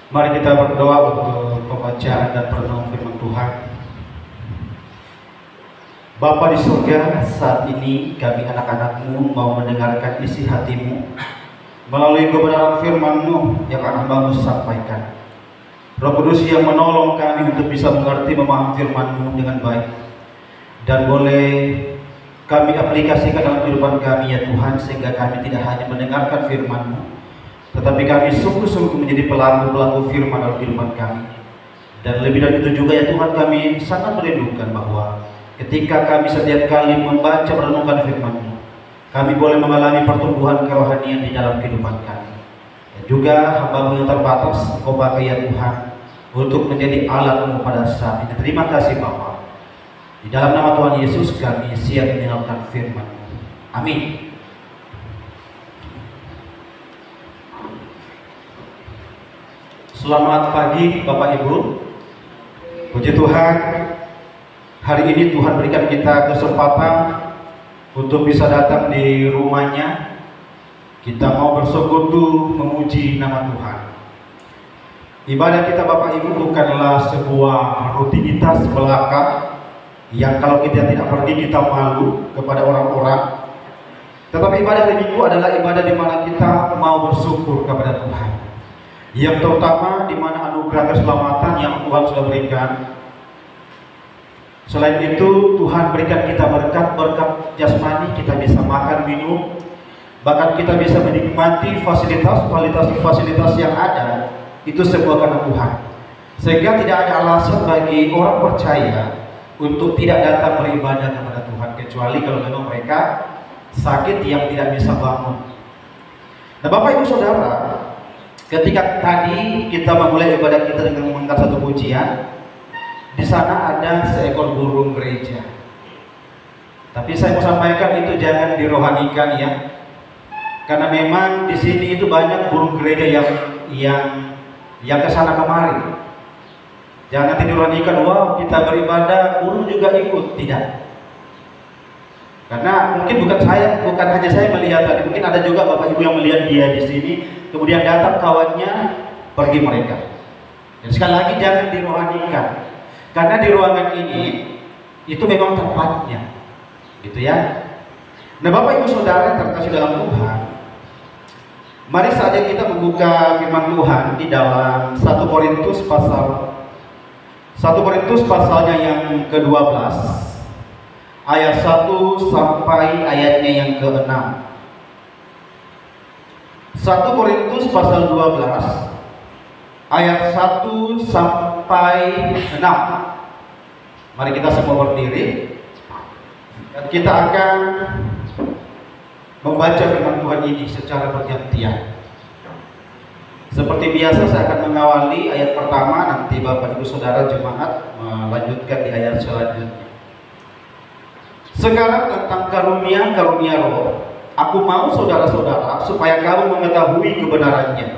Mari kita berdoa untuk pembacaan dan perenungan firman Tuhan. Bapa di surga, saat ini kami anak-anak-Mu mau mendengarkan isi hati-Mu melalui kebenaran firman-Mu yang akan hamba-Mu sampaikan. Roh Kudus yang menolong kami untuk bisa mengerti memahami firman-Mu dengan baik, dan boleh kami aplikasikan dalam kehidupan kami ya Tuhan, sehingga kami tidak hanya mendengarkan firman-Mu, tetapi kami sungguh-sungguh menjadi pelaku-pelaku firman dalam kehidupan kami. Dan lebih dari itu juga ya Tuhan, kami sangat merindukan bahwa ketika kami setiap kali membaca merenungkan firman-Mu, kami boleh mengalami pertumbuhan kerohanian di dalam kehidupan kami. Dan juga hamba-Mu yang terbatas, Engkau pakai ya Tuhan untuk menjadi alat-Mu pada saat ini. Terima kasih Bapa. Di dalam nama Tuhan Yesus kami siap mendengarkan firman-Mu. Amin. Selamat pagi Bapak Ibu. Puji Tuhan, hari ini Tuhan berikan kita kesempatan untuk bisa datang di rumahnya. Kita mau bersekutu memuji nama Tuhan. Ibadah kita Bapak Ibu bukanlah sebuah rutinitas belaka yang kalau kita tidak pergi kita malu kepada orang-orang. Tetapi ibadah hari Minggu adalah ibadah di mana kita mau bersyukur kepada Tuhan. Yang terutama di mana anugerah keselamatan yang Tuhan sudah berikan. Selain itu Tuhan berikan kita berkat jasmani, kita bisa makan, minum, bahkan kita bisa menikmati fasilitas yang ada. Itu sebuah karena Tuhan. Sehingga tidak ada alasan bagi orang percaya untuk tidak datang beribadah kepada Tuhan, kecuali kalau memang mereka sakit yang tidak bisa bangun. Nah Bapak Ibu Saudara, ketika tadi kita memulai ibadah kita dengan mengangkat satu pujian, di sana ada seekor burung gereja. Tapi saya mau sampaikan itu jangan dirohanikan ya, karena memang di sini itu banyak burung gereja yang kesana kemari. Jangan nanti dirohanikan, wow kita beribadah burung juga ikut, tidak. Karena mungkin bukan hanya saya melihat tadi, mungkin ada juga Bapak Ibu yang melihat dia di sini, kemudian datang kawannya, pergi mereka. Dan sekali lagi jangan dirohanikan, karena di ruangan ini itu memang tempatnya, gitu ya. Nah Bapak Ibu Saudara yang terkasih dalam Tuhan, mari saja kita membuka firman Tuhan di dalam 1 Korintus pasalnya yang ke-12 ayat 1 sampai ayatnya yang ke-6. 1 Korintus pasal 12 ayat 1 sampai 6. Mari kita semua berdiri dan kita akan membaca firman Tuhan ini secara bergantian. Seperti biasa saya akan mengawali ayat pertama, nanti Bapak Ibu Saudara jemaat melanjutkan di ayat selanjutnya. Sekarang tentang karunia roh, aku mau saudara-saudara supaya kamu mengetahui kebenarannya.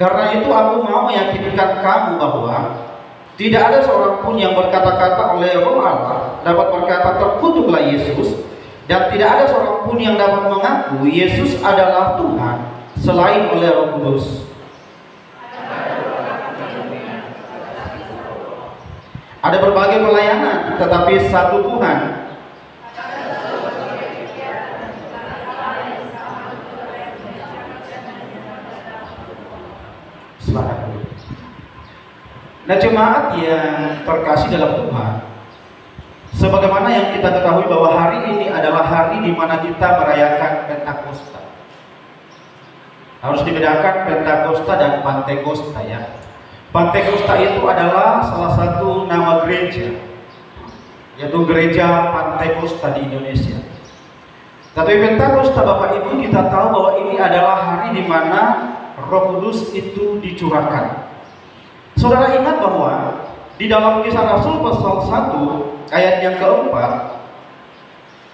Karena itu aku mau meyakinkan kamu bahwa tidak ada seorang pun yang berkata-kata oleh Roh Allah dapat berkata terkutuklah Yesus, dan tidak ada seorang pun yang dapat mengaku Yesus adalah Tuhan selain oleh Roh Kudus. Ada berbagai pelayanan, tetapi satu Tuhan. Silakan. Nah jemaat yang terkasih dalam Tuhan, sebagaimana yang kita ketahui bahwa hari ini adalah hari di mana kita merayakan Pentakosta. Harus dibedakan Pentakosta dan Pantekosta ya. Pantekosta itu adalah salah satu nama gereja, yaitu gereja Pantekosta di Indonesia. Tapi Pentakosta Bapak Ibu kita tahu bahwa ini adalah hari di mana Roh Kudus itu dicurahkan. Saudara ingat bahwa di dalam Kisah Rasul pasal 1 ayat yang keempat,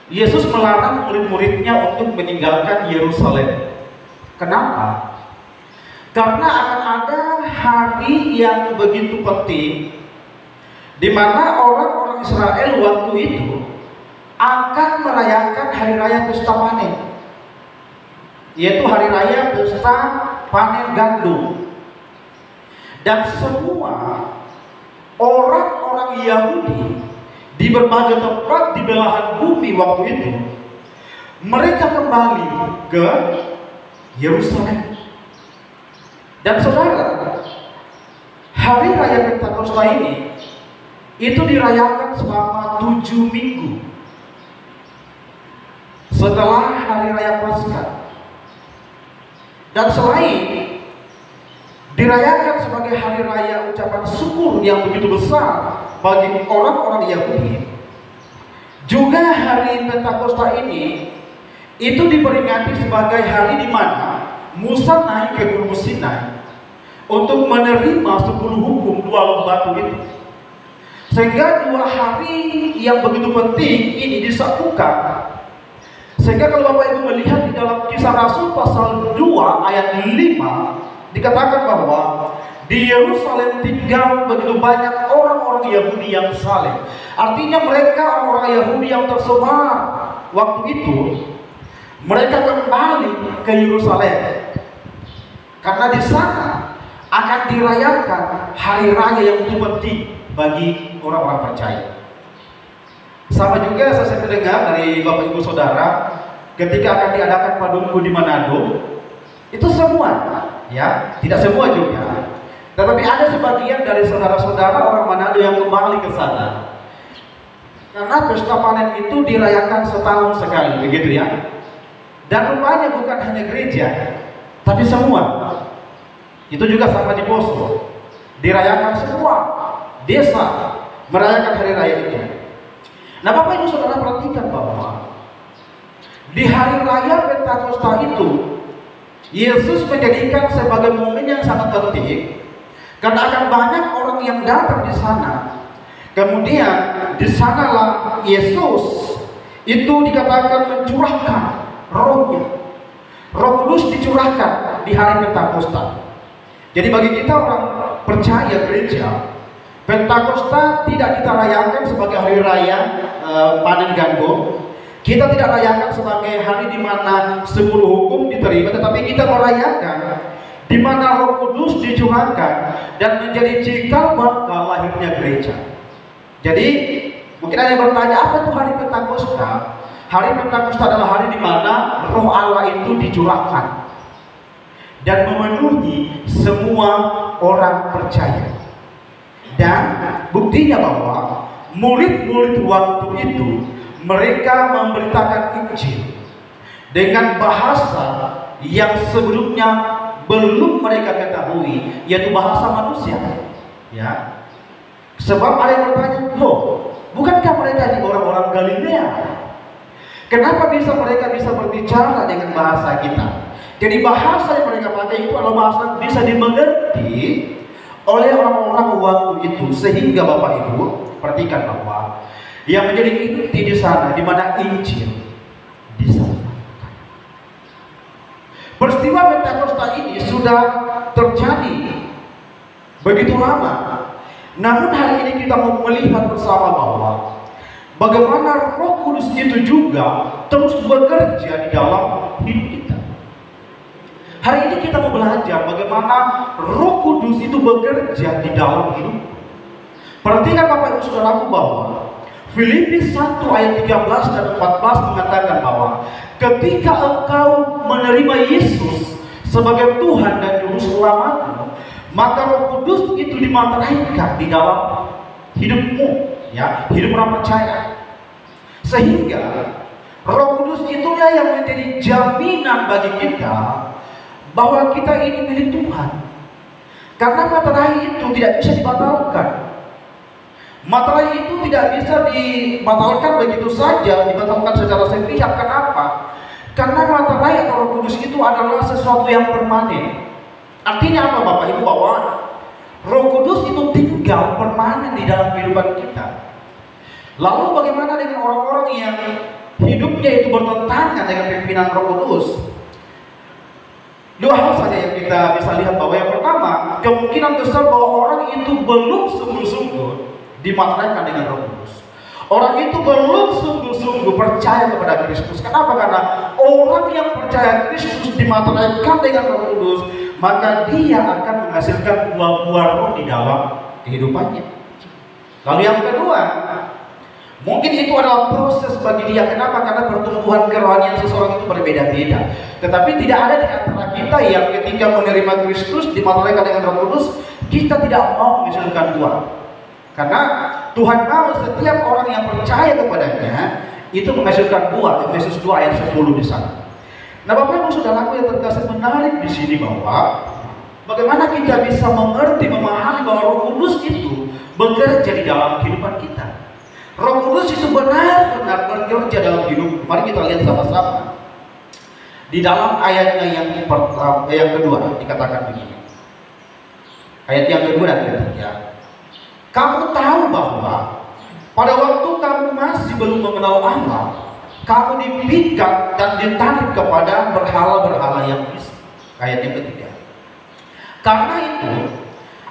Yesus melarang murid-muridnya untuk meninggalkan Yerusalem. Kenapa? Karena akan ada hari yang begitu penting di mana orang-orang Israel waktu itu akan merayakan hari raya pesta panen, yaitu hari raya pesta panen gandum. Dan semua orang-orang Yahudi di berbagai tempat di belahan bumi waktu itu, mereka kembali ke Yerusalem. Dan saudara, hari raya Pentakosta ini itu dirayakan selama 7 minggu setelah hari raya Paskah. Dan selain dirayakan sebagai hari raya ucapan syukur yang begitu besar bagi orang-orang Yahudi, juga hari Pentakosta ini itu diperingati sebagai hari di mana Musa naik ke Gunung Sinai untuk menerima 10 hukum 2 loh batu itu. Sehingga 2 hari yang begitu penting ini disatukan. Sehingga kalau Bapak Ibu melihat di dalam Kisah Rasul pasal 2 ayat 5, dikatakan bahwa di Yerusalem tinggal begitu banyak orang-orang Yahudi yang saleh. Artinya mereka orang-orang Yahudi yang tersebar waktu itu, mereka kembali ke Yerusalem karena di sana akan dirayakan hari raya yang begitu penting bagi orang-orang percaya. Sama juga saya mendengar dari Bapak Ibu Saudara ketika akan diadakan Padungku di Manado, itu semua, ya, tidak semua juga, tetapi ada sebagian dari saudara-saudara orang Manado yang kembali ke sana karena pesta panen itu dirayakan setahun sekali, begitu ya. Dan rupanya bukan hanya gereja, tapi semua. Itu juga sama di Poso, dirayakan semua desa merayakan hari raya itu. Nah, Bapak Ibu Saudara perhatikan bahwa di hari raya Pentakosta itu Yesus menjadikan sebagai momen yang sangat penting karena akan banyak orang yang datang di sana. Kemudian di sanalah Yesus itu dikatakan mencurahkan Roh-Nya. Roh Kudus dicurahkan di hari Pentakosta. Jadi bagi kita orang percaya gereja, Pentakosta tidak kita rayakan sebagai hari raya panen gandum. Kita tidak rayakan sebagai hari di mana 10 hukum diterima, tetapi kita merayakan di mana Roh Kudus dicurahkan dan menjadi cikal bakal lahirnya gereja. Jadi mungkin ada yang bertanya, apa itu hari Pentakosta? Hari Pentakosta adalah hari di mana Roh Allah itu dicurahkan dan memenuhi semua orang percaya. Dan buktinya bahwa murid-murid waktu itu mereka memberitakan Injil dengan bahasa yang sebelumnya belum mereka ketahui, yaitu bahasa manusia. Ya, sebab ada yang bertanya, loh, bukankah mereka di orang-orang Galilea? Kenapa mereka bisa berbicara dengan bahasa kita? Jadi bahasa yang mereka pakai itu adalah bahasa yang bisa dimengerti oleh orang-orang waktu itu. Sehingga Bapak Ibu perhatikan bahwa yang menjadi inti di sana, di mana Injil disampaikan. Peristiwa Pentakosta ini sudah terjadi begitu lama. Namun hari ini kita mau melihat bersama bahwa bagaimana Roh Kudus itu juga terus bekerja di dalam hidup kita. Hari ini kita mau belajar bagaimana Roh Kudus itu bekerja di dalam hidup. Perhatikan Bapak Ibu Saudaraku bahwa Filipi 1 ayat 13 dan 14 mengatakan bahwa ketika engkau menerima Yesus sebagai Tuhan dan Juru Selamatmu, maka Roh Kudus itu dimateraikan di dalam hidupmu, ya, hidup orang percaya. Sehingga Roh Kudus itulah yang menjadi jaminan bagi kita bahwa kita ini milik Tuhan. Karena materai itu tidak bisa dibatalkan. Materai itu tidak bisa dibatalkan begitu saja, dibatalkan secara sepihak. Kenapa? Karena materai atau Roh Kudus itu adalah sesuatu yang permanen. Artinya apa Bapak Ibu? Bahwa Roh Kudus itu tinggal permanen di dalam kehidupan kita. Lalu bagaimana dengan orang-orang yang hidupnya itu bertentangan dengan pimpinan Roh Kudus? Dua hal saja yang kita bisa lihat, bahwa yang pertama, kemungkinan besar bahwa orang itu belum sungguh-sungguh dimateraikan dengan Roh Kudus. Orang itu belum sungguh-sungguh percaya kepada Kristus. Kenapa? Karena orang yang percaya Kristus dimateraikan dengan Roh Kudus, maka dia akan menghasilkan buah-buah roh di dalam kehidupannya. Lalu yang kedua, mungkin itu adalah proses bagi dia. Kenapa? Karena pertumbuhan kerohanian seseorang itu berbeda-beda. Tetapi tidak ada di antara kita yang ketika menerima Kristus dimateraikan dengan Roh Kudus, kita tidak mau menghasilkan buah. Karena Tuhan mau setiap orang yang percaya kepadanya itu menghasilkan buah. Efesus 2 ayat 10 di sana. Nah, Bapak Ibu Saudaraku yang terkasih, menarik di sini bahwa bagaimana kita bisa mengerti, memahami bahwa Roh Kudus itu bekerja di dalam kehidupan kita. Roh Kudus itu benar-benar bekerja dalam hidup. Mari kita lihat sama-sama. Di dalam ayatnya yang kedua dikatakan begini. Ayat yang kedua dan ketiga. Kamu tahu bahwa pada waktu kamu masih belum mengenal Allah, kamu dipikat dan ditarik kepada berhala-berhala yang bisu. Ayat yang ketiga. Karena itu,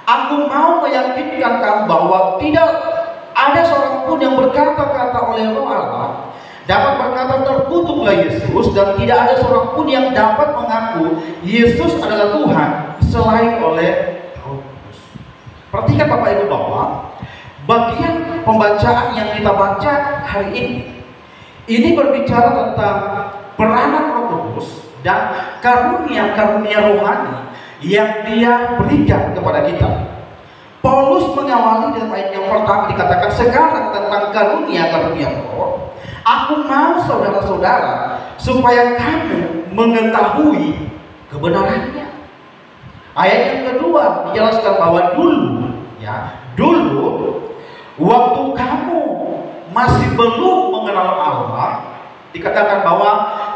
aku mau meyakinkan kamu bahwa tidak ada seorang pun yang berkata-kata oleh Roh Allah dapat berkata terkutuklah Yesus, dan tidak ada seorang pun yang dapat mengaku Yesus adalah Tuhan selain oleh Roh Kudus. Perhatikan Bapak Ibu bahwa bagian pembacaan yang kita baca hari ini berbicara tentang peranan Roh Kudus dan karunia-karunia rohani yang Dia berikan kepada kita. Paulus mengawali dalam ayat yang pertama dikatakan sekarang tentang karunia-karunia roh. Aku mau saudara-saudara supaya kamu mengetahui kebenarannya. Ayat yang kedua dijelaskan bahwa dulu waktu kamu masih belum mengenal Allah, dikatakan bahwa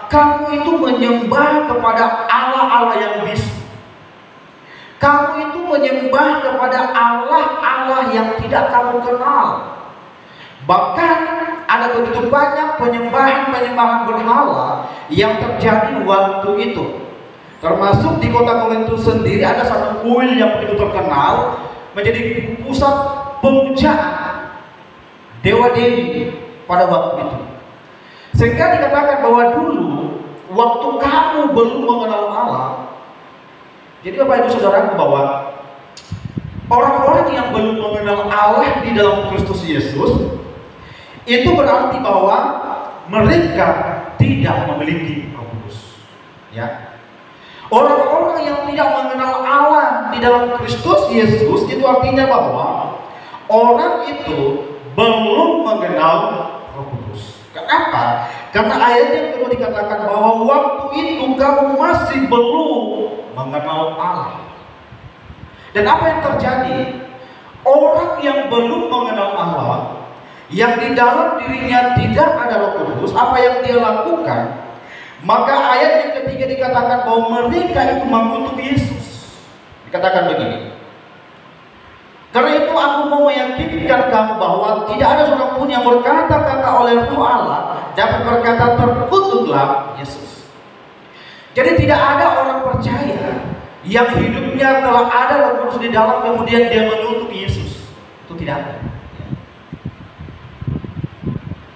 kamu itu menyembah kepada Allah-Allah yang bisu. Kamu itu menyembah kepada Allah-Allah yang tidak kamu kenal. Bahkan ada begitu banyak penyembahan-penyembahan berhala yang terjadi waktu itu. Termasuk di kota Korintus sendiri ada satu kuil yang begitu terkenal menjadi pusat pemujaan dewa-dewi pada waktu itu. Sehingga dikatakan bahwa dulu waktu kamu belum mengenal Allah. Jadi Bapak Ibu Saudara, bahwa orang-orang yang belum mengenal Allah di dalam Kristus Yesus itu berarti bahwa mereka tidak memiliki Roh Kudus. Ya. Orang-orang yang tidak mengenal Allah di dalam Kristus Yesus itu artinya bahwa orang itu belum mengenal Roh Kudus. Kenapa? Karena ayat yang kedua dikatakan bahwa waktu itu kamu masih belum mengenal Allah. Dan apa yang terjadi? Orang yang belum mengenal Allah, yang di dalam dirinya tidak ada Roh Kudus, apa yang dia lakukan? Maka ayat yang ketiga dikatakan bahwa mereka itu mengutuk Yesus. Dikatakan begini. Karena itu aku mau meyakinkan kamu bahwa tidak ada seorang pun yang berkata-kata oleh Roh Allah dapat berkata terkutuklah Yesus. Jadi tidak ada orang percaya yang hidupnya telah ada Roh Kudus di dalam kemudian dia mengutuk Yesus. Itu tidak ada.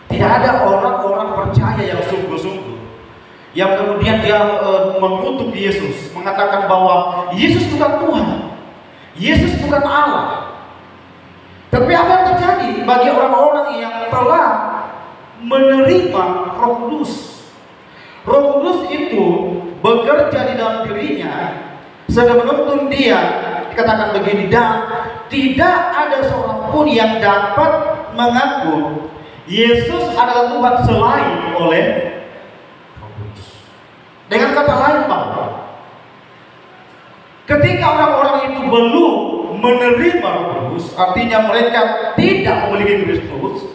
Tidak ada orang-orang percaya yang sungguh-sungguh yang kemudian dia mengutuk Yesus, mengatakan bahwa Yesus bukan Tuhan, Yesus bukan Allah. Tapi apa yang terjadi bagi orang-orang yang telah menerima Roh Kudus? Roh Kudus itu bekerja di dalam dirinya sedang menuntun dia. Dikatakan begini, dan tidak ada seorang pun yang dapat mengaku Yesus adalah Tuhan selain oleh Roh Kudus. Dengan kata lain bahwa ketika orang-orang itu belum menerima Roh Kudus, artinya mereka tidak memiliki Kristus,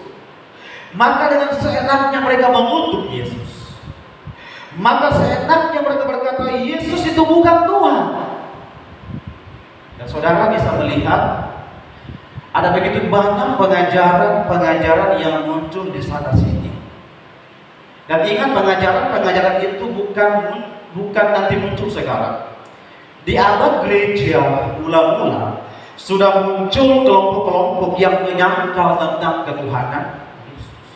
maka dengan seenaknya mereka mengutuk Yesus. Maka seenaknya mereka berkata Yesus itu bukan Tuhan. Dan saudara bisa melihat ada begitu banyak pengajaran-pengajaran yang muncul di sana sini. Dan ingat, pengajaran-pengajaran itu bukan nanti muncul sekarang. Di abad gereja mula-mula, sudah muncul kelompok-kelompok yang menyangkal tentang ketuhanan Yesus.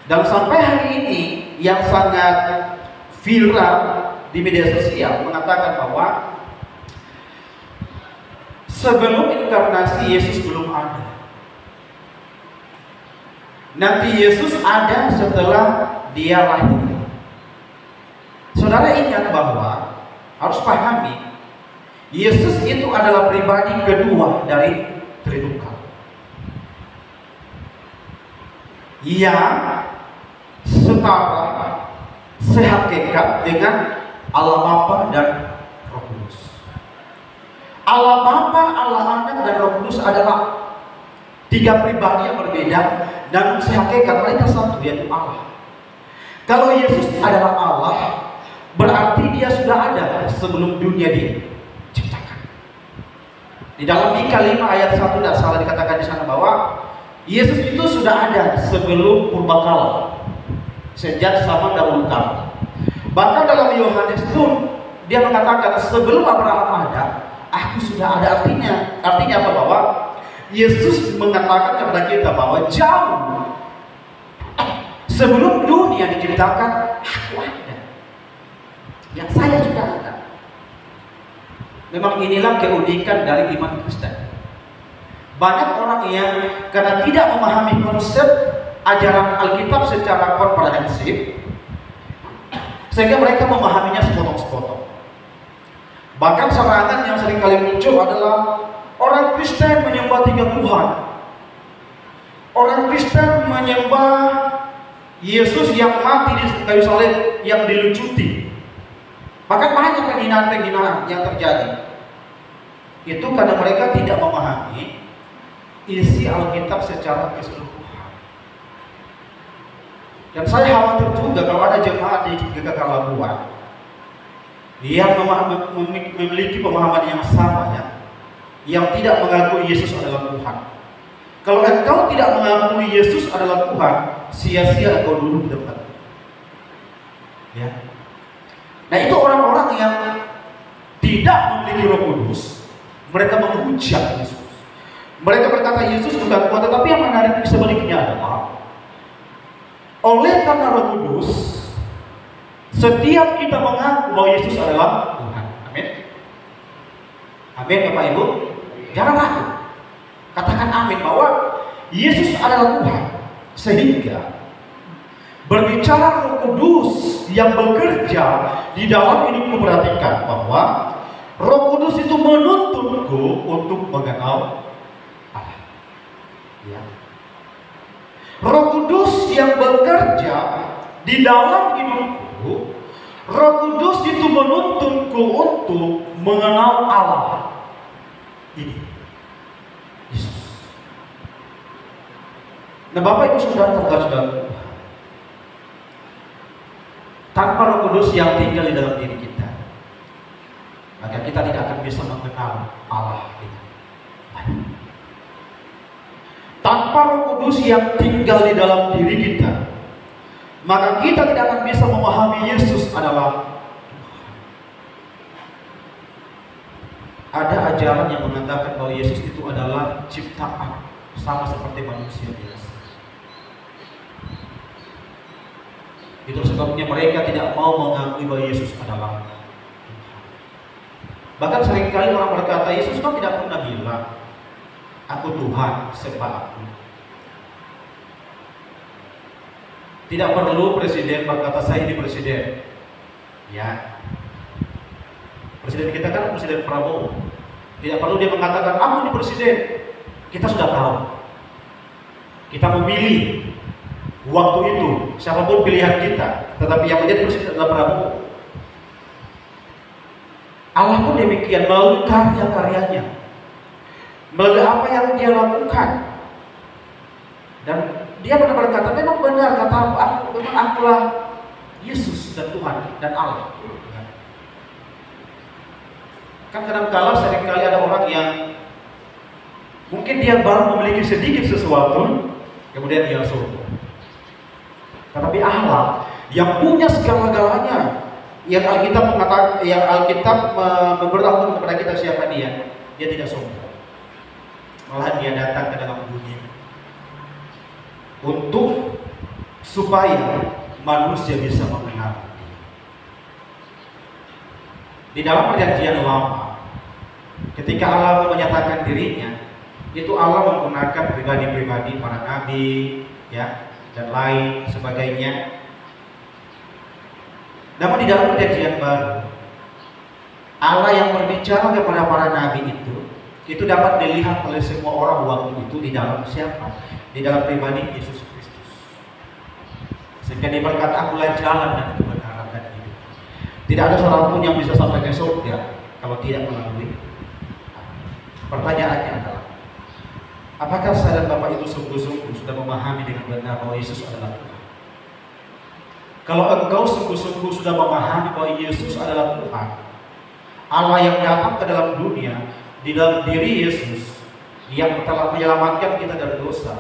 Dan sampai hari ini yang sangat viral di media sosial mengatakan bahwa sebelum inkarnasi Yesus belum ada. Nanti Yesus ada setelah dia lahir. Saudara ingat bahwa harus pahami, Yesus itu adalah pribadi kedua dari Tritunggal, yang setara sehakikat dengan Allah Bapa dan Roh Kudus. Allah Bapa, Allah Anak, dan Roh Kudus adalah tiga pribadi yang berbeda dan sehakikat mereka satu, yaitu Allah. Kalau Yesus adalah Allah, berarti dia sudah ada sebelum dunia diciptakan. Di dalam Mika 5 ayat 1 tidak salah dikatakan di sana bahwa Yesus itu sudah ada sebelum purbakala, sejak zaman dahulu kala. Bahkan dalam Yohanes pun dia mengatakan sebelum Abraham ada, aku sudah ada. Artinya apa? Bahwa Yesus mengatakan kepada kita bahwa jauh sebelum dunia diciptakan, aku ada. Yang saya sudah ada. Memang inilah keunikan dari iman Kristen. Banyak orang yang karena tidak memahami konsep ajaran Alkitab secara komprehensif, sehingga mereka memahaminya sepotong-sepotong. Bahkan serangan yang sering kali muncul adalah orang Kristen menyembah tiga Tuhan. Orang Kristen menyembah Yesus yang mati di kayu salib, yang dilucuti. Bahkan banyak penghinaan-penghinaan yang terjadi. Itu karena mereka tidak memahami isi Alkitab secara keseluruhan. Dan saya khawatir juga kalau ada jemaat di GKK Labuan yang memiliki pemahaman yang sama, yang tidak mengakui Yesus adalah Tuhan. Kalau engkau tidak mengakui Yesus adalah Tuhan, sia-sia engkau duduk di depan. Ya. Nah, itu orang-orang yang tidak memiliki Roh Kudus. Mereka menghujat Yesus. Mereka berkata Yesus bukan Tuhan, tetapi yang menarik sebaliknya adalah oleh karena Roh Kudus, setiap kita mengaku bahwa Yesus adalah Tuhan. Amin. Amin, Bapak Ibu. Jangan ragu. Katakan amin bahwa Yesus adalah Tuhan. Sehingga berbicara Roh Kudus yang bekerja di dalam hidupku, perhatikan bahwa Roh Kudus itu menuntunku untuk mengenal Allah. Ya. Roh Kudus yang bekerja di dalam hidupku, Roh Kudus itu menuntunku untuk mengenal Allah. Ini Yesus. Nah, Bapak Ibu saudara, tanpa Roh Kudus yang tinggal di dalam diri kita, maka kita tidak akan bisa mengenal Allah kita. Tanpa Roh Kudus yang tinggal di dalam diri kita, maka kita tidak akan bisa memahami Yesus adalah Tuhan. Ada ajaran yang mengatakan bahwa Yesus itu adalah ciptaan, sama seperti manusia biasa. Itu sebabnya mereka tidak mau mengakui bahwa Yesus adalah Tuhan. Bahkan seringkali orang berkata, Yesus kan tidak pernah bilang, aku Tuhan sebab aku. Tidak perlu presiden berkata saya ini presiden. Ya. Presiden kita kan Presiden Prabowo. Tidak perlu dia mengatakan aku ini presiden. Kita sudah tahu. Kita memilih waktu itu siapapun pilihan kita, tetapi yang menjadi presiden adalah Prabowo. Allah pun demikian melalui karya-karyanya, melalui apa yang dia lakukan. Dan dia benar berkata, memang benar kata aku, memang akulah Yesus dan Tuhan dan Allah. Kan kadang-kala seringkali ada orang yang mungkin dia baru memiliki sedikit sesuatu, kemudian dia surga. Tetapi Allah yang punya segala-galanya, yang Alkitab memberitahukan kepada kita siapa dia tidak sombong. malah dia datang ke dalam dunia untuk supaya manusia bisa mengenal dia. Di dalam perjanjian lama, ketika Allah menyatakan dirinya, itu Allah menggunakan pribadi-pribadi para nabi, ya, dan lain sebagainya. Namun di dalam perjanjian baru, Allah yang berbicara kepada para nabi itu dapat dilihat oleh semua orang waktu itu di dalam siapa? Di dalam pribadi Yesus Kristus. Sehingga dia berkata, akulah jalan dan kebenaran dan hidup. Tidak ada seorang pun yang bisa sampai ke surga kalau tidak melalui. Pertanyaannya adalah, apakah saya dan Bapak itu sungguh-sungguh sudah memahami dengan benar bahwa Yesus adalah Tuhan? Kalau engkau sungguh-sungguh sudah memahami bahwa Yesus adalah Tuhan, Allah yang datang ke dalam dunia, di dalam diri Yesus yang telah menyelamatkan kita dari dosa,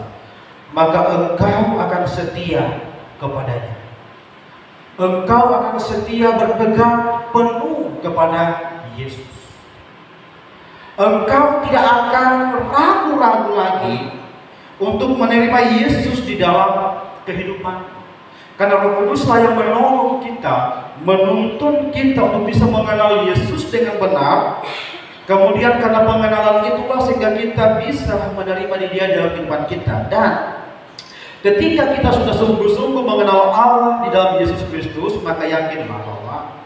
maka engkau akan setia kepadanya. Engkau akan setia berpegang penuh kepada Yesus. Engkau tidak akan ragu-ragu lagi untuk menerima Yesus di dalam kehidupan. Karena Roh Kuduslah yang menolong kita, menuntun kita untuk bisa mengenal Yesus dengan benar. Kemudian karena pengenalan itulah sehingga kita bisa menerima Dia dalam kehidupan kita. Dan ketika kita sudah sungguh-sungguh mengenal Allah di dalam Yesus Kristus, maka yakinlah bahwa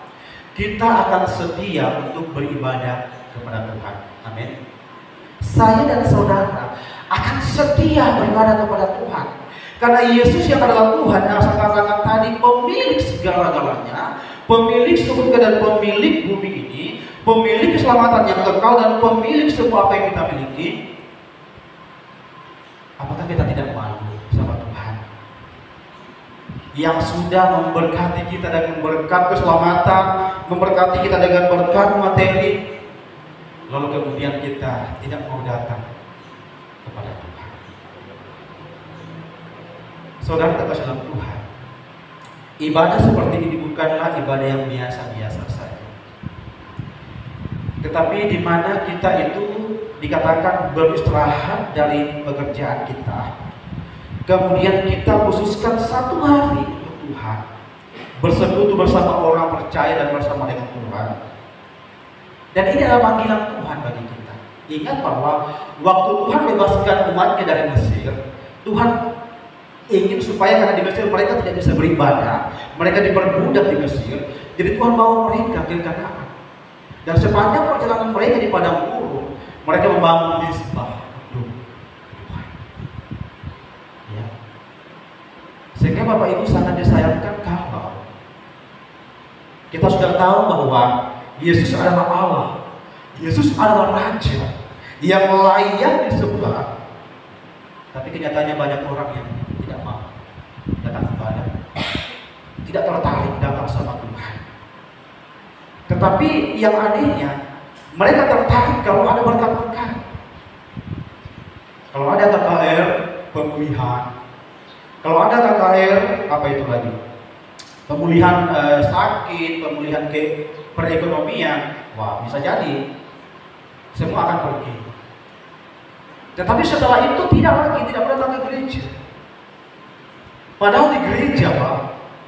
kita akan setia untuk beribadah kepada Tuhan. Amin. Saya dan saudara akan setia beribadah kepada Tuhan. Karena Yesus yang adalah Tuhan yang saya katakan tadi, pemilik segala-galanya, pemilik surga dan pemilik bumi ini, pemilik keselamatan yang kekal dan pemilik semua apa yang kita miliki. Apakah kita tidak malu sama Tuhan yang sudah memberkati kita dengan berkat keselamatan, memberkati kita dengan berkat materi, lalu kemudian kita tidak mau datang kepada Tuhan? Saudara terkasih dalam Tuhan, ibadah seperti ini bukanlah ibadah yang biasa-biasa saja. Tetapi di mana kita itu dikatakan beristirahat dari pekerjaan kita, kemudian kita khususkan satu hari untuk Tuhan, bersekutu bersama orang percaya dan bersama dengan Tuhan. Dan ini adalah panggilan Tuhan bagi kita. Ingat bahwa waktu Tuhan bebaskan umatnya dari Mesir, Tuhan ingin supaya karena di Mesir mereka tidak bisa beribadah, mereka diperbudak di Mesir, jadi Tuhan bawa mereka ke Kanaan. Dan sepanjang perjalanan mereka di padang gurun, mereka membangun mezbah untuk Tuhan. Ya. Sehingga Bapak Ibu sangat disayangkan kalau kita sudah tahu bahwa Yesus adalah Allah, Yesus adalah Raja yang layak disembah. Tapi kenyataannya banyak orang yang tidak mau datang ibadah, tidak tertarik datang sama Tuhan. Tetapi yang anehnya, mereka tertarik kalau ada berkat-berkat, kalau ada KKR pemulihan, kalau ada KKR apa itu lagi, pemulihan sakit, pemulihan ke perekonomian, wah bisa jadi semua akan pergi. Tetapi setelah itu tidak pernah datang ke gereja. Padahal di gereja, Pak,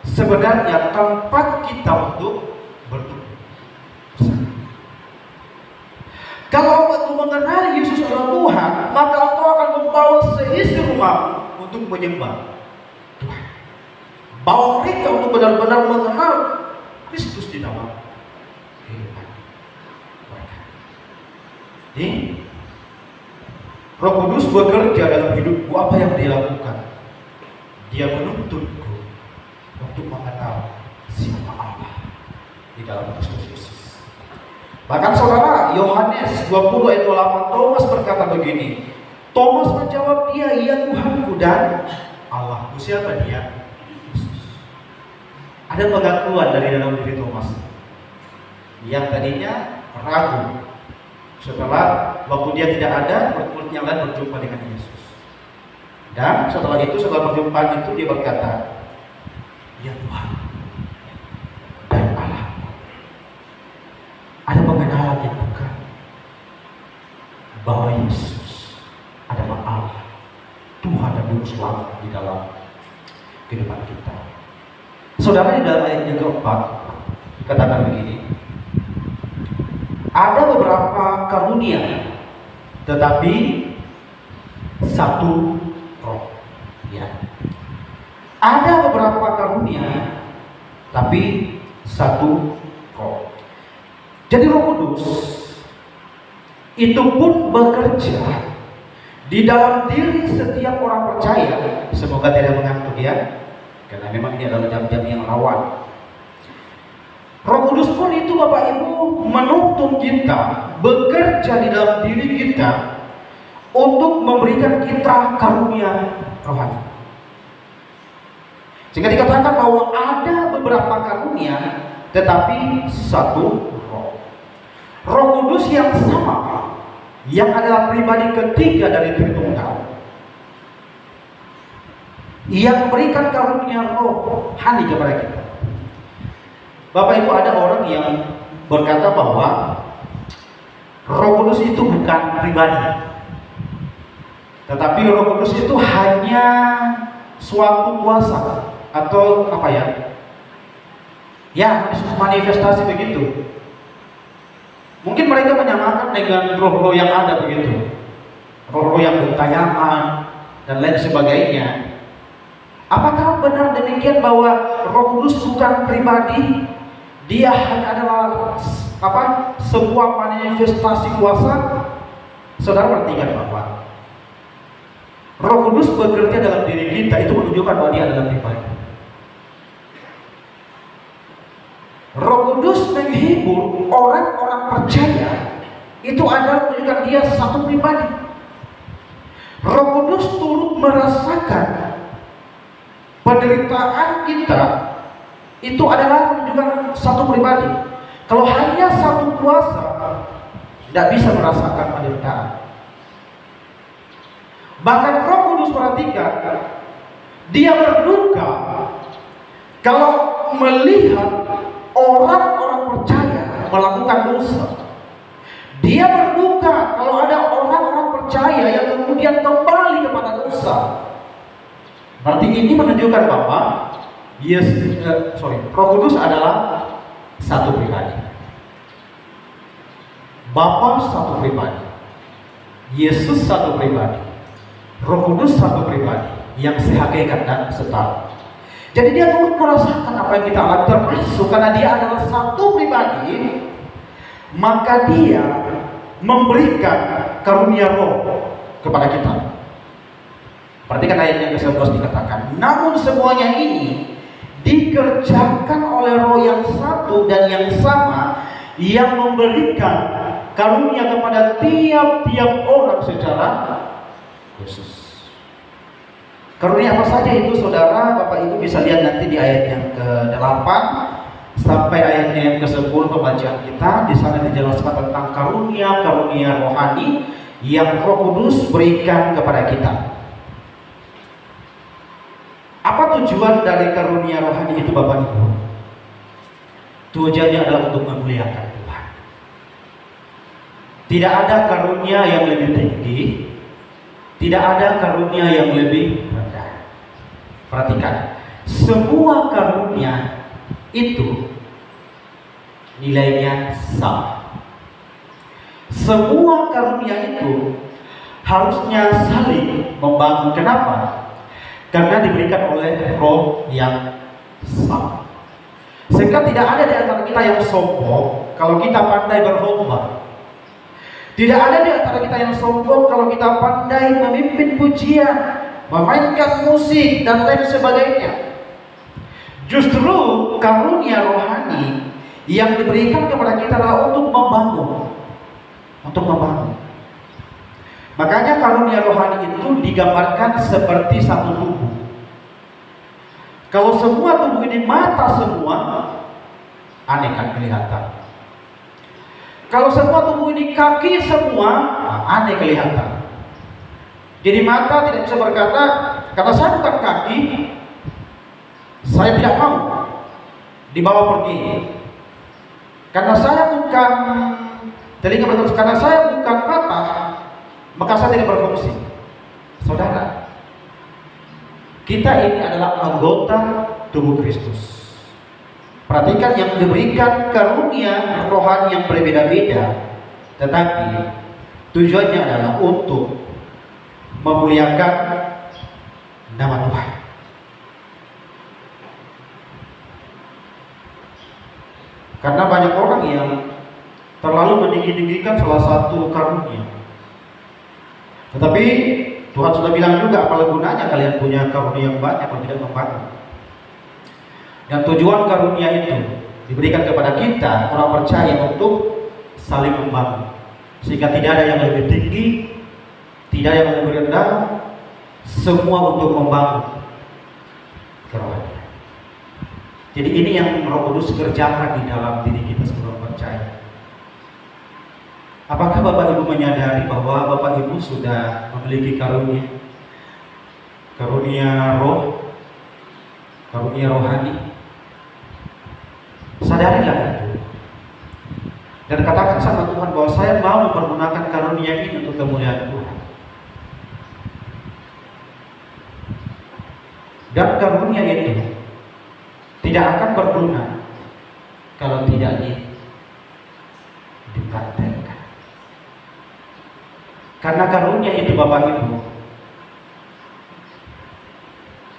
sebenarnya tempat kita untuk bertumbuh. Kalau engkau mengenali Yesus adalah Tuhan, maka engkau akan membawa seisi rumah untuk menyembah Tuhan. Bawa mereka untuk benar-benar mengenal Kristus di dalam kehidupan mereka. Jadi Roh Kudus bekerja dalam hidupku. Apa yang Dia lakukan? Dia menuntunku untuk mengenal siapa Allah di dalam Kristus Yesus. Bahkan saudara, Yohanes 20 ayat 28, Thomas berkata begini. Thomas menjawab, iya Tuhanku dan Allahku. Siapa dia? Yesus. Ada pengakuan dari dalam diri Thomas yang tadinya ragu. Setelah waktu dia tidak ada, murid yang lain berjumpa dengan Yesus. Dan setelah perjumpaan itu dia berkata, ya Tuhan dan Allah. Ada pengenalan yang dekat bahwa Yesus di dalam kehidupan kita. Saudara, di dalam ayat yang keempat katakan begini, ada beberapa karunia tetapi satu roh. Ya. Ada beberapa karunia tapi satu roh. Jadi Roh Kudus itu pun bekerja di dalam diri setiap orang percaya. Semoga tidak mengantuk ya, karena memang ini adalah jam-jam yang rawan. Roh Kudus pun itu Bapak Ibu menuntun kita, bekerja di dalam diri kita untuk memberikan kita karunia rohani. Jika dikatakan bahwa ada beberapa karunia tetapi satu roh. Roh Kudus yang sama, yang adalah pribadi ketiga dari Tritunggal, yang memberikan karunia rohani kepada kita. Bapak Ibu, ada orang yang berkata bahwa Roh Kudus itu bukan pribadi, tetapi Roh Kudus itu hanya suatu kuasa atau apa ya? Ya, manifestasi begitu. Mungkin mereka menyamakan dengan roh-roh yang ada begitu, roh-roh yang gentayangan dan lain sebagainya. Apakah benar demikian bahwa Roh Kudus bukan pribadi? Dia hanya adalah sebuah manifestasi kuasa. Saudara perhatikan Bapak, Roh Kudus bekerja dalam diri kita, itu menunjukkan bahwa dia adalah pribadi. Roh Kudus menghibur orang-orang percaya, itu adalah menunjukkan dia satu pribadi. Roh Kudus turut merasakan penderitaan kita, itu adalah menunjukkan satu pribadi. Kalau hanya satu kuasa, tidak bisa merasakan penderitaan. Bahkan Roh Kudus, perhatikan, dia berduka kalau melihat orang-orang percaya melakukan dosa. Dia berduka kalau ada orang-orang percaya yang kemudian kembali kepada dosa. Berarti ini menunjukkan bahwa Roh Kudus adalah satu pribadi. Bapa satu pribadi, Yesus satu pribadi, Roh Kudus satu pribadi yang sehakikat dan setara. Jadi dia turut merasakan apa yang kita alami, termasuk karena dia adalah satu pribadi, maka dia memberikan karunia roh kepada kita. Perhatikan ayat yang ke-11 dikatakan, namun semuanya ini dikerjakan oleh roh yang satu dan yang sama, yang memberikan karunia kepada tiap-tiap orang secara khusus. Karunia apa saja itu, saudara? Bapak Ibu bisa lihat nanti di ayat yang ke-8 sampai ayatnya yang ke-10 pembacaan kita. Di sana dijelaskan tentang karunia-karunia rohani yang Roh Kudus berikan kepada kita. Apa tujuan dari karunia rohani itu, Bapak Ibu? Tujuannya adalah untuk memuliakan Tuhan. Tidak ada karunia yang lebih tinggi, tidak ada karunia yang lebih rendah. Perhatikan, semua karunia itu nilainya sama. Semua karunia itu harusnya saling membangun. Kenapa? Karena diberikan oleh roh yang sama. Sehingga tidak ada di antara kita yang sombong kalau kita pandai berkhotbah. Tidak ada di antara kita yang sombong kalau kita pandai memimpin pujian, memainkan musik dan lain sebagainya. Justru karunia rohani yang diberikan kepada kita adalah untuk membangun. Untuk membangun. Makanya karunia rohani itu digambarkan seperti satu tubuh. Kalau semua tubuh ini mata semua, aneh kan kelihatan. Kalau semua tubuh ini kaki semua, aneh kelihatan. Jadi mata tidak bisa berkata, karena saya bukan kaki, saya tidak mau dibawa pergi. Karena saya bukan telinga berterus, karena saya bukan mata, maka saya tidak berfungsi. Saudara, Kita ini adalah anggota tubuh Kristus. Perhatikan, yang diberikan karunia rohani yang berbeda-beda, tetapi tujuannya adalah untuk memuliakan nama Tuhan. Karena banyak orang yang terlalu meninggi-tinggikan salah satu karunia. Tetapi Tuhan sudah bilang juga, apalah gunanya kalian punya karunia yang banyak kalau tidak membangun. Dan tujuan karunia itu diberikan kepada kita orang percaya untuk saling membangun, sehingga tidak ada yang lebih tinggi, tidak ada yang lebih rendah, semua untuk membangun kerohanian. Jadi ini yang Roh Kudus kerjakan di dalam diri kita sebagai orang percaya. Apakah Bapak Ibu menyadari bahwa Bapak Ibu sudah memiliki karunia roh, karunia rohani? Sadarilah itu dan katakan sama Tuhan bahwa saya mau mempergunakan karunia ini untuk kemuliaan Tuhan. Dan karunia itu tidak akan berguna kalau tidak dipraktekkan. Karena karunia itu Bapak Ibu,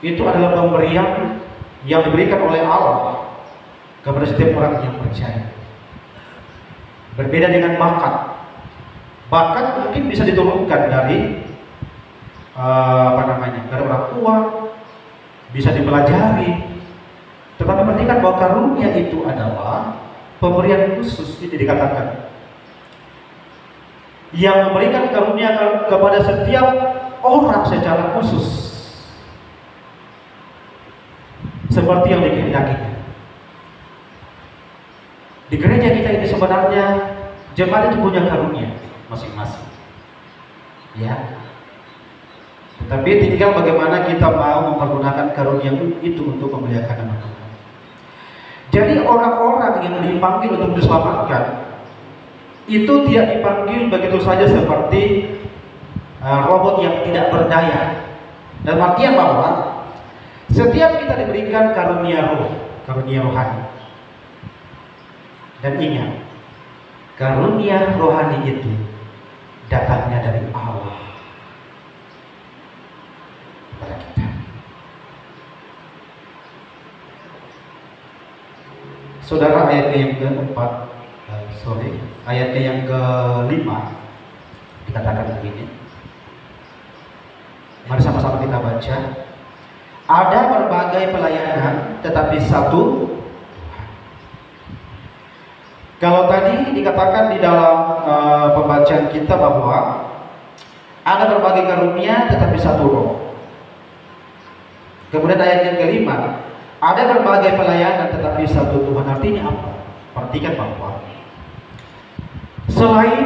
itu adalah pemberian yang diberikan oleh Allah kepada setiap orang yang percaya. Berbeda dengan bakat. Bakat mungkin bisa diturunkan dari dari orang tua, bisa dipelajari. Tetapi perhatikan bahwa karunia itu adalah pemberian khusus. Ini dikatakan yang memberikan karunia kepada setiap orang secara khusus, seperti yang dikehendakinya. Di gereja kita ini sebenarnya jemaat itu punya karunia masing-masing, ya. Tetapi tinggal bagaimana kita mau mempergunakan karunia itu untuk memuliakan nama Tuhan. Jadi orang-orang yang dipanggil untuk diselamatkan itu tidak dipanggil begitu saja seperti robot yang tidak berdaya. Dan artinya bahwa setiap kita diberikan karunia roh, karunia rohani. Dan ingat, karunia rohani itu datangnya dari Allah kepada kita. Saudara, ayatnya yang keempat, ayatnya yang kelima dikatakan begini. Mari sama-sama kita baca. Ada berbagai pelayanan, tetapi satu. Kalau tadi dikatakan di dalam pembacaan kita bahwa ada berbagai karunia tetapi satu roh. Kemudian ayat yang kelima, ada berbagai pelayanan tetapi satu Tuhan. Artinya apa? Perhatikan bahwa selain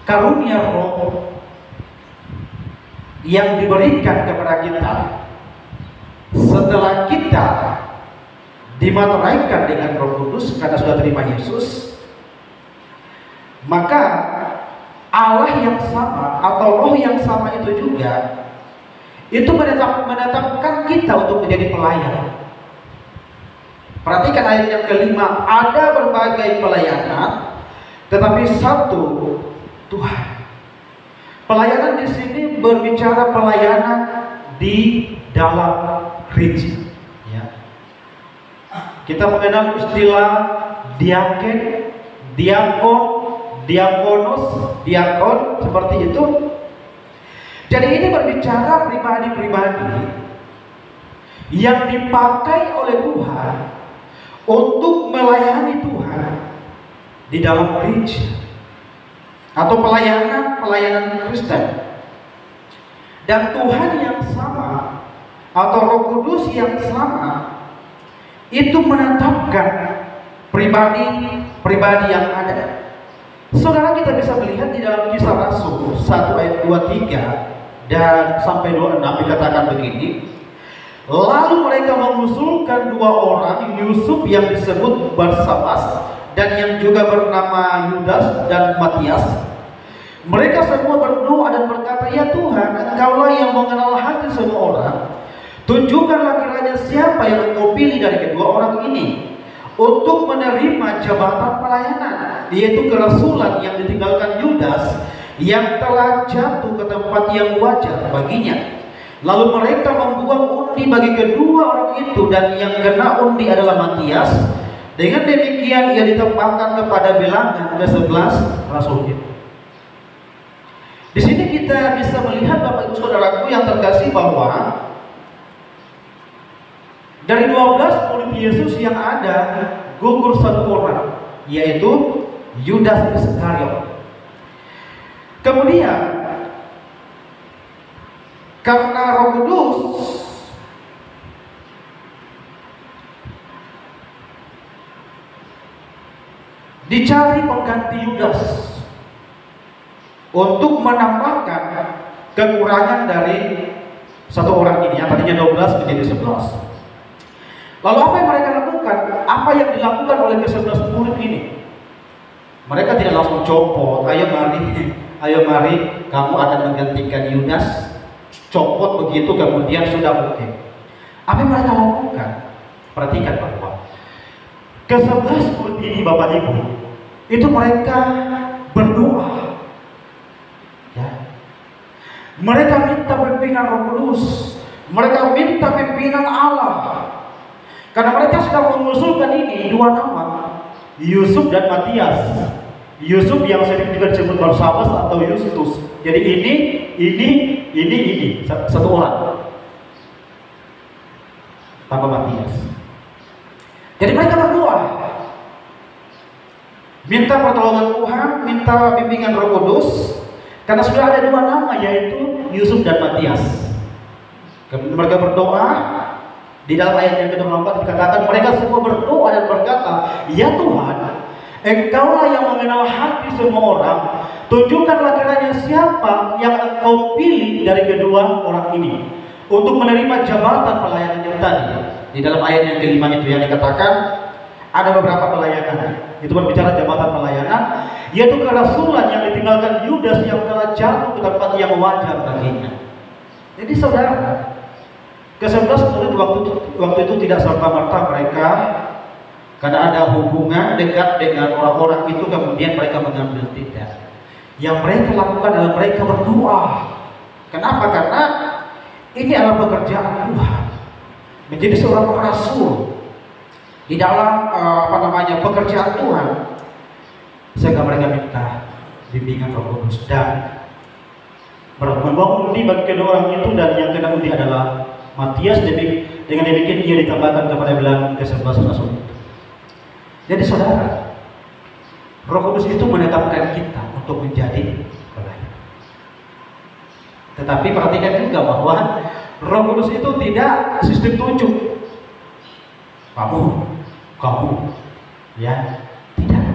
karunia roh yang diberikan kepada kita setelah kita dimateraikan dengan Roh Kudus karena sudah terima Yesus, maka Allah yang sama atau roh yang sama itu juga itu menetapkan kita untuk menjadi pelayan. Perhatikan ayat yang kelima, ada berbagai pelayanan tetapi satu Tuhan. Pelayanan di sini berbicara pelayanan di dalam gereja. Kita mengenal istilah diaken, diakon, diakonos, diakon, seperti itu. Jadi ini berbicara pribadi-pribadi yang dipakai oleh Tuhan untuk melayani Tuhan di dalam gereja atau pelayanan Kristen. Dan Tuhan yang sama atau Roh Kudus yang sama itu menetapkan pribadi yang ada. Saudara, kita bisa melihat di dalam Kisah Rasul 1 ayat 23 dan sampai 26 dikatakan begini. Lalu mereka mengusulkan dua orang, Yusuf yang disebut Barsabas dan yang juga bernama Yudas dan Matias, Mereka semua berdoa dan berkata, "Ya Tuhan, Engkaulah yang mengenal hati semua orang. Tunjukkanlah kiranya siapa yang Engkau pilih dari kedua orang ini untuk menerima jabatan pelayanan, yaitu kerasulan yang ditinggalkan Yudas, yang telah jatuh ke tempat yang wajar baginya." Lalu mereka membuang undi bagi kedua orang itu, dan yang kena undi adalah Matias. Dengan demikian ia ditempatkan kepada bilangan ke-11 rasul itu. Di sini kita bisa melihat, Bapak Ibu Saudaraku yang terkasih, bahwa dari 12 murid Yesus yang ada, gugur satu orang, yaitu Yudas Iskariot. Kemudian karena Roh Kudus dicari pengganti Yudas untuk menambahkan kekurangan dari satu orang ini, yang tadinya 12 menjadi 11. Lalu apa yang mereka lakukan? Apa yang dilakukan oleh ke-11 murid ini? Mereka tidak langsung copot, ayo mari kamu akan menggantikan Yudas. Copot begitu kemudian sudah oke. Apa yang mereka lakukan? Perhatikan bahwa ke-11 murid ini, Bapak Ibu, itu mereka berdoa. Ya. Mereka minta pimpinan Roh Kudus, mereka minta pimpinan Allah, karena mereka sudah mengusulkan ini dua nama, Yusuf dan Matias. Yusuf yang sering juga disebut Barsabas atau Yustus. Jadi ini satu orang tambah Matias. Jadi mereka berdoa, minta pertolongan Tuhan, minta bimbingan Roh Kudus. Karena sudah ada dua nama, yaitu Yusuf dan Matias. Mereka berdoa. Di dalam ayat yang ke-24 dikatakan mereka semua berdoa dan berkata, "Ya Tuhan, Engkaulah yang mengenal hati semua orang. Tunjukkanlah kiranya siapa yang Engkau pilih dari kedua orang ini untuk menerima jabatan pelayanan yang tadi." Di dalam ayat yang ke-5 itu yang dikatakan ada beberapa pelayanan. Itu berbicara jabatan pelayanan, yaitu kerasulan yang ditinggalkan Yudas, yang telah jatuh ke tempat yang wajar baginya. Jadi saudara, ke-11 murid waktu itu tidak serta-merta mereka, karena ada hubungan dekat dengan orang-orang itu kemudian mereka mengambil, tidak. Yang mereka lakukan adalah mereka berdoa. Kenapa? Karena ini adalah pekerjaan Tuhan, menjadi seorang rasul di dalam pekerjaan Tuhan. Sehingga mereka minta bimbingan Roh Kudus dan membawa undi bagi kedua orang itu, dan yang kena undi adalah Matias. Dengan demikian ia ditambahkan kepada bilangan ke-11 rasul itu. Jadi saudara, Roh Kudus itu menetapkan kita untuk menjadi pelayan. Tetapi perhatikan juga bahwa Roh Kudus itu tidak sistem tunjuk. Kamu, ya, tidak.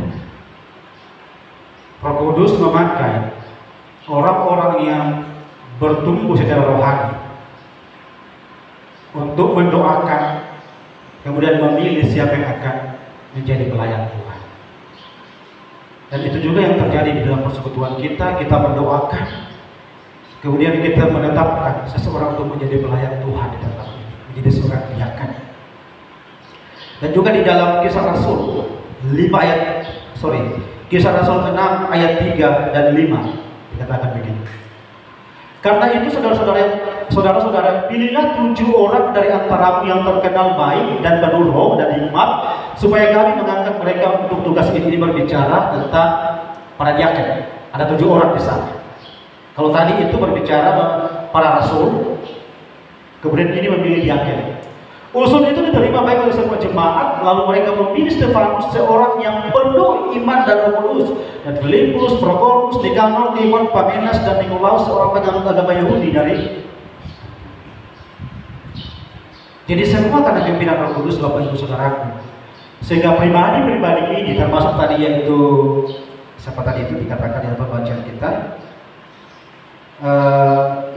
Roh Kudus memakai orang-orang yang bertumbuh secara rohani untuk mendoakan, kemudian memilih siapa yang akan menjadi pelayan Tuhan. Dan itu juga yang terjadi di dalam persekutuan kita. Kita mendoakan, kemudian kita menetapkan seseorang untuk menjadi pelayan Tuhan di tempat ini, menjadi seorang diakan. Dan juga di dalam Kisah Rasul 6 ayat 3 dan 5 dikatakan begini. Karena itu saudara-saudara, pilihlah 7 orang dari antaramu yang terkenal baik dan penuh roh dan hikmat, supaya kami mengangkat mereka untuk tugas ini. Berbicara tentang para diaken. Ada 7 orang di sana. Kalau tadi itu berbicara para rasul, kemudian ini memilih diaken. Usul itu diterima baik oleh semua jemaat. Lalu mereka memilih Stefanus, seorang yang penuh iman dan Roh Kudus, dan Filipus, Prokorus, Nikanor, Timon, Pamenas, dan Nikolaus, seorang penganut agama Yahudi dari. Jadi semua karena pimpinan Roh Kudus, Bapak Ibu Saudaraku. Sehingga pribadi-pribadi ini, termasuk tadi yaitu siapa tadi itu dikatakan dalam pembacaan kita,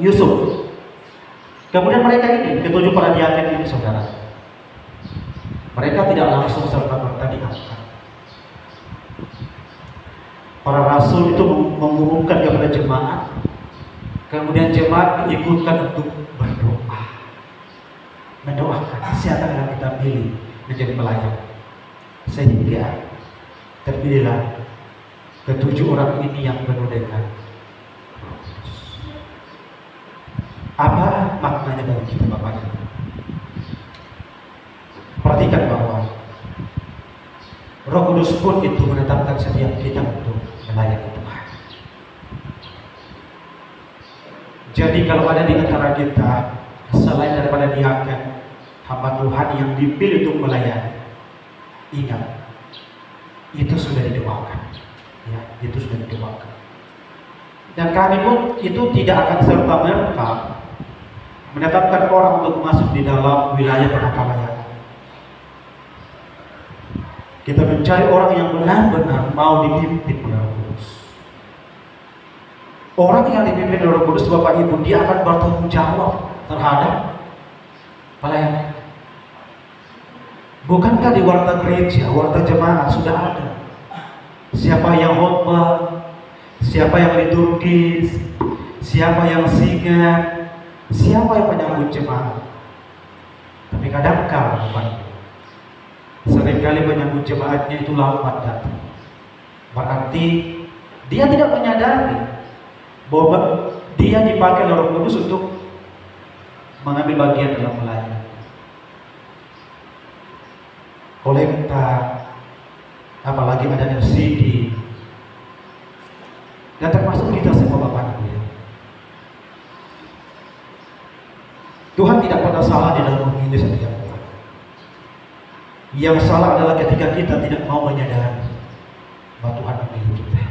Yusuf. Kemudian mereka ini, ketujuh para diaken ini, saudara, mereka tidak langsung serta-merta diangkat. Para rasul itu mengumumkan kepada jemaat, kemudian jemaat diikutkan untuk berdoa, mendoakan siapa yang kita pilih menjadi pelayan. Sehingga terpilihlah ketujuh orang ini yang penuh dengan Roh Kudus. Apa maknanya bagi kita Bapak Ibu? Perhatikan bahwa Roh Kudus pun itu menetapkan setiap kita untuk melayani Tuhan. Jadi kalau ada di antara kita selain daripada diaken, hamba Tuhan yang dipilih untuk melayani, ingat, itu sudah didoakan, ya, itu sudah didoakan. Dan kami pun itu tidak akan serta-merta menetapkan orang untuk masuk di dalam wilayah penakalan. Kita mencari orang yang benar-benar mau dipimpin oleh Roh Kudus. Orang yang dipimpin oleh Roh Kudus, Bapak Ibu, dia akan bertanggung jawab terhadap pelayanan. Bukankah di warta gereja, warta jemaat sudah ada siapa yang khotbah, siapa yang liturgis, siapa yang singan, siapa yang menyambut jemaat. Tapi kadang-kadang Bapak Ibu, seringkali menyambut jemaatnya itu lambat datang. Berarti dia tidak menyadari bahwa dia dipakai oleh Roh Kudus untuk mengambil bagian dalam melayani. Kolekta, apalagi ada LCD, dan termasuk kita semua Bapak Ibu ya. Tuhan tidak pernah salah di dalam memilih setiap orang. Yang salah adalah ketika kita tidak mau menyadari bahwa Tuhan memilih kita.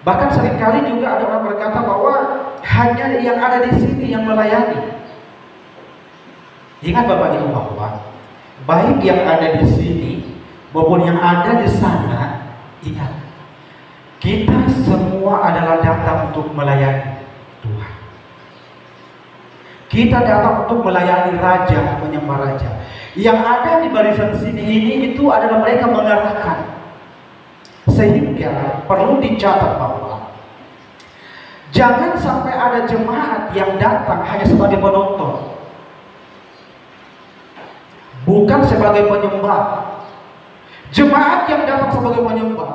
Bahkan seringkali juga ada orang berkata bahwa hanya yang ada di sini yang melayani. Ingat Bapak Ibu bahwa baik yang ada di sini maupun yang ada di sana, ingat, kita semua adalah datang untuk melayani Tuhan. Kita datang untuk melayani Raja, menyembah Raja. Yang ada di barisan sini ini itu adalah mereka mengarahkan. Sehingga perlu dicatat bahwa jangan sampai ada jemaat yang datang hanya sebagai penonton, bukan sebagai penyembah. Jemaat yang datang sebagai penyembah,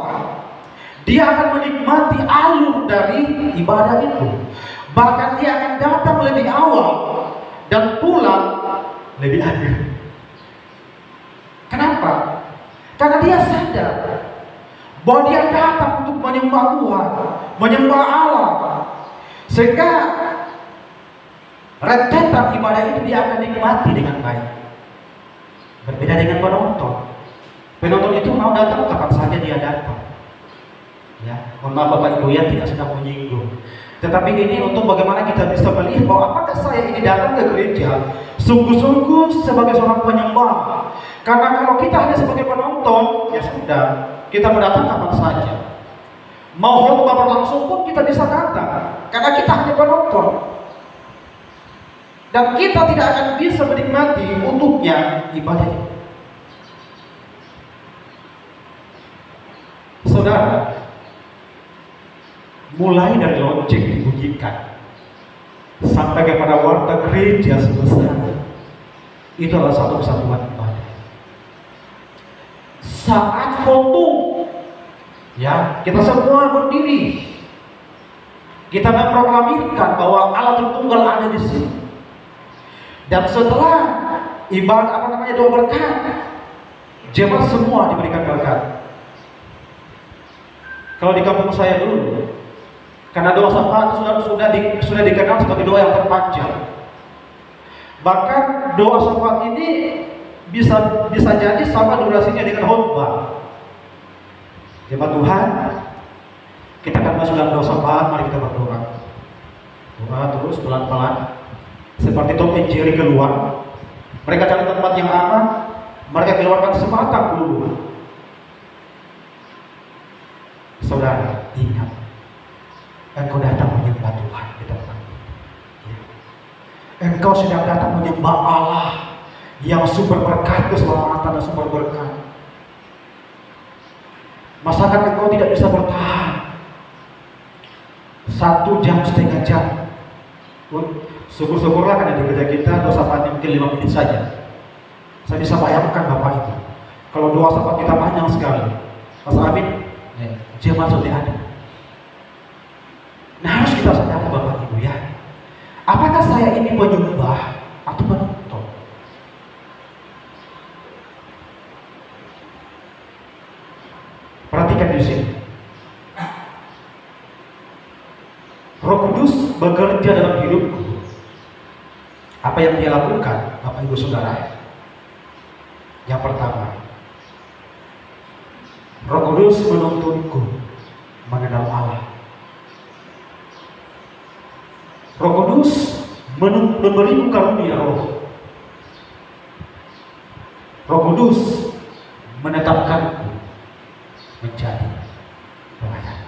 dia akan menikmati alur dari ibadah itu. Bahkan dia akan datang lebih awal dan pulang lebih akhir. Kenapa? Karena dia sadar bahwa dia datang untuk menyembah Tuhan, menyembah Allah. Sehingga rentetan ibadah itu dia akan nikmati dengan baik. Berbeda dengan penonton. Penonton itu mau datang kapan saja dia datang. Ya, mohon maaf Bapak Ibu ya, tidak sedang menyinggung. Tetapi ini untuk bagaimana kita bisa melihat bahwa apakah saya ini datang ke gereja sungguh-sungguh sebagai seorang penyembah. Karena kalau kita hanya sebagai penonton, ya sudah, kita mau datang kapan saja. Mau khotbah berlangsung pun kita bisa datang, karena kita hanya penonton. Dan kita tidak akan bisa menikmati utuhnya ibadah itu. Saudara, mulai dari lonceng dibunyikan sampai kepada warta gereja selesai, itu adalah satu kesatuan ibadah. Saat foto, ya, kita semua berdiri, kita memproklamirkan bahwa Allah Tritunggal ada di sini. Dan setelah ibadah doa berkat, jemaat semua diberikan berkat. Kalau di kampung saya dulu, karena doa syafaat sudah dikenal sebagai doa yang terpanjang. Bahkan doa syafaat ini bisa jadi sama durasinya dengan khotbah. Jemaat Tuhan, kita akan masuk dalam doa syafaat, mari kita berdoa. Doa terus pelan-pelan, seperti Tom and Jerry keluar. Mereka cari tempat yang aman, mereka keluarkan sebatang dulu. Saudara, ingat, engkau datang menyembah Tuhan di tempat ini. Engkau sedang datang menyembah Allah yang sumber berkat, keselamatan dan sumber berkat. Masakan engkau tidak bisa bertahan 1,5 jam. Syukur-syukurlah karena di gereja kita doa syafaatnya mungkin 5 menit saja. Saya bisa bayangkan Bapak Ibu, kalau doa syafaat kita panjang sekali. Mas Amin, jemaat sudah ada. Nah, harus kita sadari Bapak Ibu ya. Apakah saya ini penyembah atau penonton? Perhatikan di sini. Roh Kudus bekerja dalam hidupku. Apa yang dia lakukan, Bapak Ibu Saudara? Yang pertama, Roh Kudus menuntunku mengenal Allah. Roh Kudus memberiku karunia roh. Roh Kudus menetapkanku menjadi pelayan.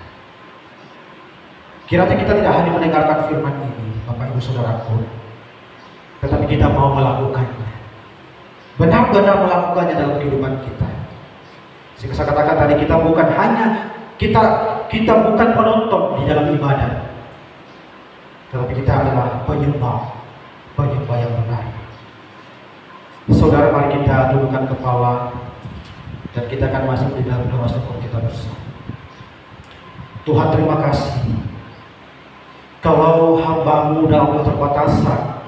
Kiranya kita tidak hanya mendengarkan firman ini, Bapak Ibu Saudaraku, tetapi kita mau melakukannya. Benar-benar melakukannya dalam kehidupan kita. Sehingga saya katakan tadi, kita bukan hanya kita bukan penonton di dalam ibadah, tetapi kita adalah penyembah yang benar. Saudara, mari kita dudukkan kepala dan kita akan masuk di dalam doa syukur kita bersama. Tuhan, terima kasih. Kalau hamba-Mu dalam keterbatasan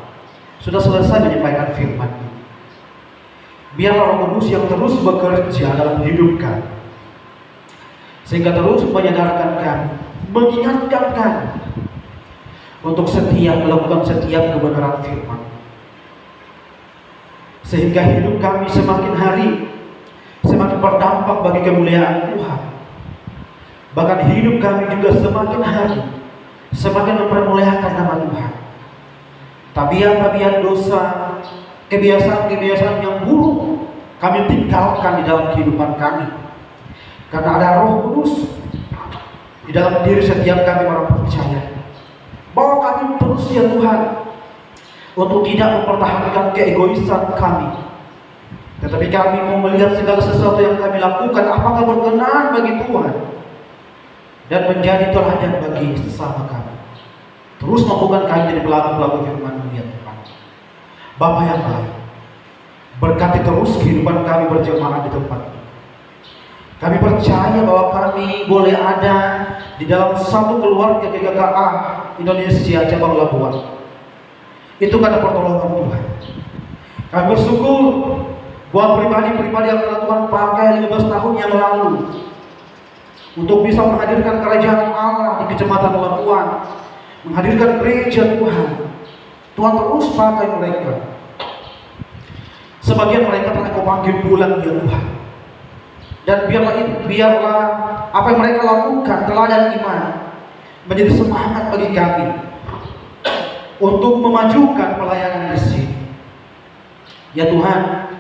sudah selesai menyampaikan firman-Mu, biarlah Roh Kudus yang terus bekerja dalam hidup kami, sehingga terus menyadarkan kami, mengingatkan kami untuk melakukan setiap kebenaran firman, sehingga hidup kami semakin hari semakin berdampak bagi kemuliaan Tuhan. Bahkan hidup kami juga semakin hari semakin mempermuliakan nama Tuhan. Tabiat-tabiat dosa, kebiasaan-kebiasaan yang buruk kami tinggalkan di dalam kehidupan kami, karena ada Roh Kudus di dalam diri setiap kami orang percaya. Bawa kami terus ya Tuhan untuk tidak mempertahankan keegoisan kami, tetapi kami mau melihat segala sesuatu yang kami lakukan apakah berkenan bagi Tuhan dan menjadi teladan bagi sesama kami. Terus mampukan kami jadi pelaku-pelaku firman-Mu ya Tuhan. Bapa yang baik, berkati terus kehidupan kami berjemaah di tempat ini. Kami percaya bahwa kami boleh ada di dalam satu keluarga GKKA Indonesia cabang Labuan. Itu karena pertolongan Tuhan. Kami bersyukur buat pribadi-pribadi yang telah Tuhan pakai 15 tahun yang lalu untuk bisa menghadirkan kerajaan Allah di Kecamatan Labuan, menghadirkan gereja Tuhan. Tuhan terus pakai mereka. Sebagian mereka telah Kau panggil pulang ya Tuhan. Dan biarlah apa yang mereka lakukan teladan iman menjadi semangat bagi kami untuk memajukan pelayanan di sini. Ya Tuhan,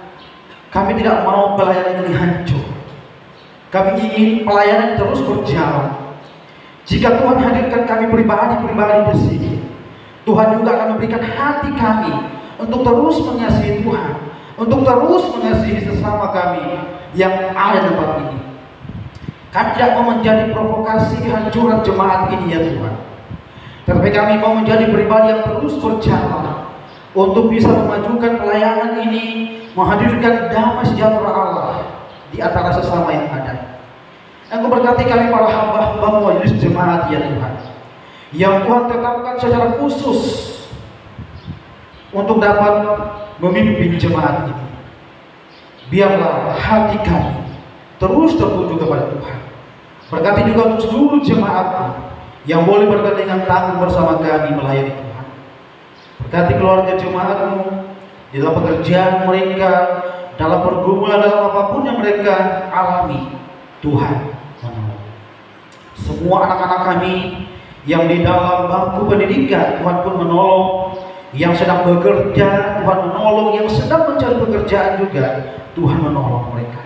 kami tidak mau pelayanan ini hancur. Kami ingin pelayanan terus berjalan. Jika Tuhan hadirkan kami pribadi-pribadi di sini, Tuhan juga akan memberikan hati kami untuk terus mengasihi Tuhan, untuk terus mengasihi sesama kami yang ada di tempat ini. Kami tidak mau menjadi provokasi kehancuran jemaat ini ya Tuhan, tetapi kami mau menjadi pribadi yang terus berjalan untuk bisa memajukan pelayanan ini, menghadirkan damai sejahtera Allah di antara sesama yang ada. Engkau berkati kami para hamba-Hamba majelis jemaat ya Tuhan, yang Tuhan tetapkan secara khusus untuk dapat memimpin jemaat ini. Biarlah hati kami terus tertuju kepada Tuhan. Berkati juga untuk seluruh jemaat yang boleh bergandengan tangan bersama kami melayani Tuhan. Berkati keluarga jemaat-Mu di dalam pekerjaan mereka, dalam pergumulan, dalam apapun yang mereka alami. Tuhan menolong. Semua anak-anak kami yang di dalam bangku pendidikan, Tuhan pun menolong. Yang sedang bekerja, Tuhan menolong. Yang sedang mencari pekerjaan juga, Tuhan menolong mereka.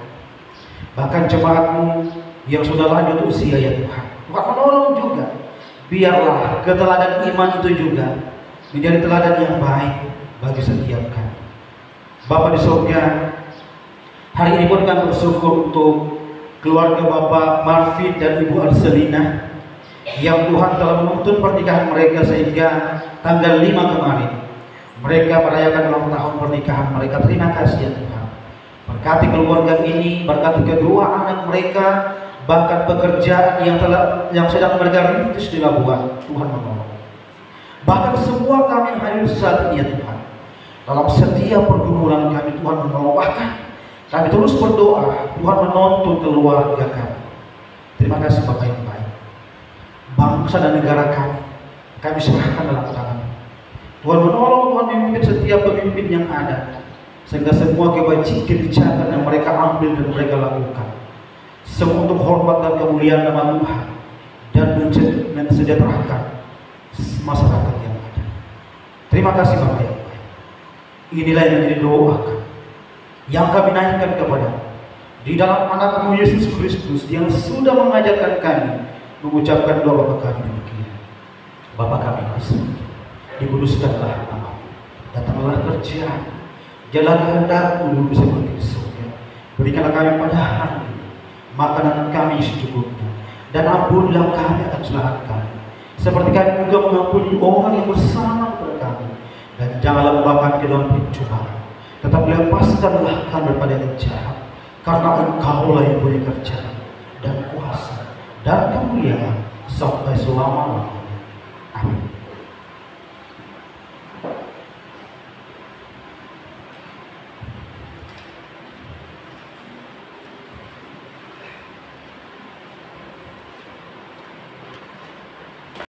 Bahkan jemaat-Mu yang sudah lanjut usia ya Tuhan, Tuhan menolong juga. Biarlah keteladan iman itu juga menjadi teladan yang baik bagi setiap kami. Bapa di surga, hari ini pun kami bersyukur untuk keluarga Bapak Marvin dan Ibu Arselina yang Tuhan telah menuntun pernikahan mereka sehingga tanggal 5 kemarin mereka merayakan ulang tahun pernikahan mereka. Terima kasih ya Tuhan. Berkati keluarga ini, berkati kedua anak mereka, bahkan pekerjaan yang sedang mereka rintis di Labuan. Tuhan menolong. Bahkan semua kami yang hadir saat ini ya Tuhan, dalam setiap pergumulan kami Tuhan menolong. Bahkan kami terus berdoa Tuhan menuntun keluarga kami. Terima kasih Bapak yang baik. Bangsa dan negara kami serahkan dalam tangan. Tuhan menolong, Tuhan memimpin setiap pemimpin yang ada, sehingga semua kebijakan yang mereka ambil dan mereka lakukan semua untuk hormat dan kemuliaan nama Tuhan dan mensejahterakan masyarakat yang ada. Terima kasih Bapak yang baik. Inilah yang menjadi doa yang kami naikkan kepada di dalam anak-Mu Yesus Kristus yang sudah mengajarkan kami mengucapkan doa Bapa kami demikian. Bapa kami di surga, dikuduskanlah nama-Mu, datanglah kerjaan, jalan kehendak-Mu dulu seperti di surga. Berikanlah kami pada hari ini makanan kami secukupnya, dan ampunilah kami akan kesalahan kami, seperti kami juga mengampuni orang yang bersalah kepada kami, dan janganlah membawa ke dalam pencobaan, tetapi lepaskanlah kami daripada yang jahat, karena Engkaulah yang punya kerjaan dan kuasa dan kemuliaan sampai selama-lamanya. Amin.